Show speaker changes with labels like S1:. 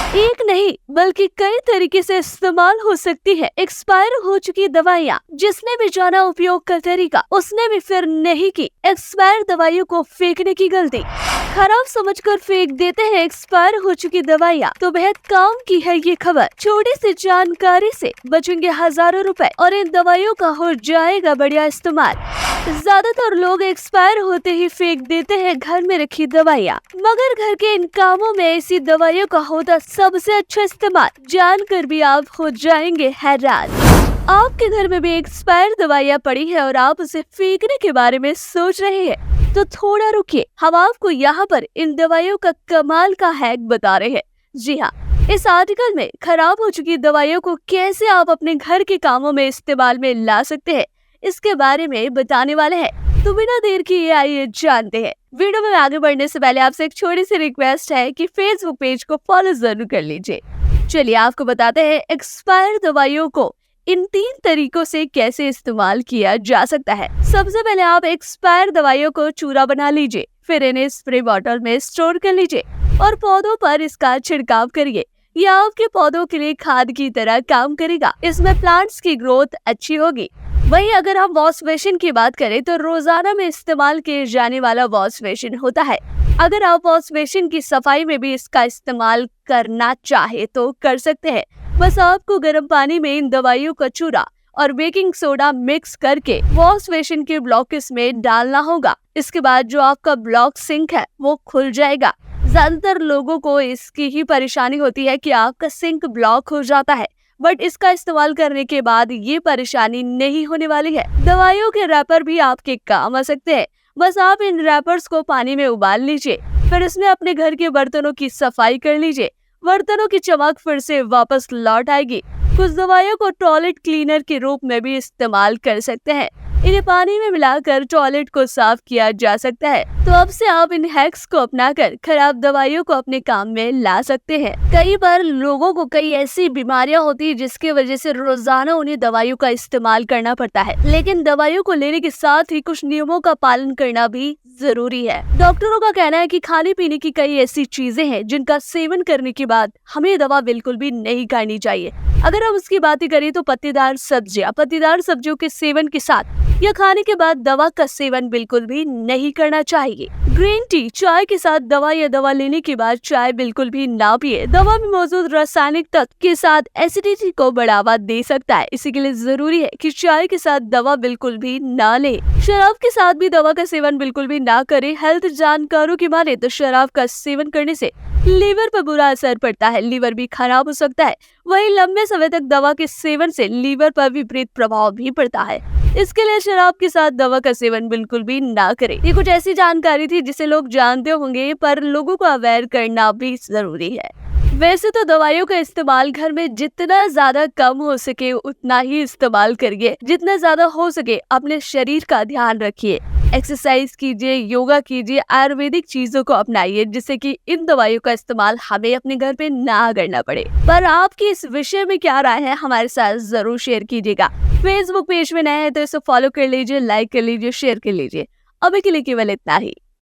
S1: एक नहीं बल्कि कई तरीके से इस्तेमाल हो सकती है एक्सपायर हो चुकी दवाइयाँ। जिसने भी जाना उपयोग का तरीका, उसने भी फिर नहीं की एक्सपायर दवाइयों को फेंकने की गलती। खराब समझकर फेंक देते हैं एक्सपायर हो चुकी दवाइयाँ, तो बेहद काम की है ये खबर। छोटी सी जानकारी से बचेंगे हजारों रुपए और इन दवाइयों का हो जाएगा बढ़िया इस्तेमाल। ज्यादातर लोग एक्सपायर होते ही फेंक देते हैं घर में रखी दवाइयाँ, मगर घर के इन कामों में ऐसी दवाइयों का होता सबसे अच्छा इस्तेमाल जानकर भी आप हो जाएंगे हैरान। आपके घर में भी एक्सपायर दवाइयाँ पड़ी है और आप उसे फेंकने के बारे में सोच रहे हैं, तो थोड़ा रुकिए, हम आपको यहाँ पर इन दवाइयों का कमाल का हैक बता रहे हैं। जी हाँ, इस आर्टिकल में खराब हो चुकी दवाइयों को कैसे आप अपने घर के कामों में इस्तेमाल में ला सकते हैं, इसके बारे में बताने वाले हैं। तो बिना देर किए आइए जानते हैं। वीडियो में आगे बढ़ने से पहले आपसे एक छोटी सी रिक्वेस्ट है कि फेसबुक पेज को फॉलो जरूर कर लीजिए। चलिए आपको बताते हैं एक्सपायर दवाइयों को इन 3 तरीकों से कैसे इस्तेमाल किया जा सकता है। सबसे पहले आप एक्सपायर दवाइयों को चूरा बना लीजिए, फिर इन्हें स्प्रे बॉटल में स्टोर कर लीजिए और पौधों पर इसका छिड़काव करिए। यह आपके पौधों के लिए खाद की तरह काम करेगा। इसमें प्लांट्स की ग्रोथ अच्छी होगी। वहीं अगर हम वॉश बेसिन की बात करें तो रोजाना में इस्तेमाल किए जाने वाला वॉश बेसिन होता है। अगर आप वॉश बेसिन की सफाई में भी इसका इस्तेमाल करना चाहे तो कर सकते हैं। बस आपको गर्म पानी में इन दवाइयों का चूरा और बेकिंग सोडा मिक्स करके वॉश बेसिन के ब्लॉक में डालना होगा। इसके बाद जो आपका ब्लॉक सिंक है वो खुल जाएगा। ज्यादातर लोगों को इसकी ही परेशानी होती है कि आपका सिंक ब्लॉक हो जाता है, बट इसका इस्तेमाल करने के बाद ये परेशानी नहीं होने वाली है। दवाइयों के रैपर भी आपके काम आ सकते हैं। बस आप इन रैपर्स को पानी में उबाल लीजिए, फिर इसमें अपने घर के बर्तनों की सफाई कर लीजिए। बर्तनों की चमक फिर से वापस लौट आएगी। कुछ दवाइयों को टॉयलेट क्लीनर के रूप में भी इस्तेमाल कर सकते हैं। इन्हें पानी में मिलाकर टॉयलेट को साफ किया जा सकता है। तो अब से आप इन हैक्स को अपनाकर खराब दवाइयों को अपने काम में ला सकते हैं। कई बार लोगों को कई ऐसी बीमारियां होती है जिसकी वजह से रोजाना उन्हें दवाइयों का इस्तेमाल करना पड़ता है, लेकिन दवाइयों को लेने के साथ ही कुछ नियमों का पालन करना भी जरूरी है। डॉक्टरों का कहना है कि खाने पीने की कई ऐसी चीजें हैं जिनका सेवन करने के बाद हमें दवा बिल्कुल भी नहीं करनी चाहिए। अगर हम उसकी बात करें तो पत्तेदार सब्जियों के सेवन के साथ या खाने के बाद दवा का सेवन बिल्कुल भी नहीं करना चाहिए। ग्रीन टी चाय के साथ दवा या दवा लेने के बाद चाय बिल्कुल भी ना पिए। दवा में मौजूद रासायनिक तत्व के साथ एसिडिटी को बढ़ावा दे सकता है, इसी के लिए जरूरी है कि चाय के साथ दवा बिल्कुल भी ना ले। शराब के साथ भी दवा का सेवन बिल्कुल भी ना करें। हेल्थ जानकारों की माने तो शराब का सेवन करने से लीवर पर बुरा असर पड़ता है, लीवर भी खराब हो सकता है। वहीं लंबे समय तक दवा के सेवन से लीवर पर विपरीत प्रभाव भी पड़ता है। इसके लिए शराब के साथ दवा का सेवन बिल्कुल भी ना करें। ये कुछ ऐसी जानकारी थी जिसे लोग जानते होंगे, पर लोगों को अवेयर करना भी जरूरी है। वैसे तो दवाइयों का इस्तेमाल घर में जितना ज्यादा कम हो सके उतना ही इस्तेमाल करिए। जितना ज्यादा हो सके अपने शरीर का ध्यान रखिए, एक्सरसाइज कीजिए, योगा कीजिए, आयुर्वेदिक चीजों को अपनाइए, जिससे कि इन दवाइयों का इस्तेमाल हमें अपने घर पे ना करना पड़े। पर आपकी इस विषय में क्या राय है हमारे साथ जरूर शेयर कीजिएगा। फेसबुक पेज में नए हैं तो इसे फॉलो कर लीजिए, लाइक कर लीजिए, शेयर कर लीजिए। अभी के लिए केवल इतना ही।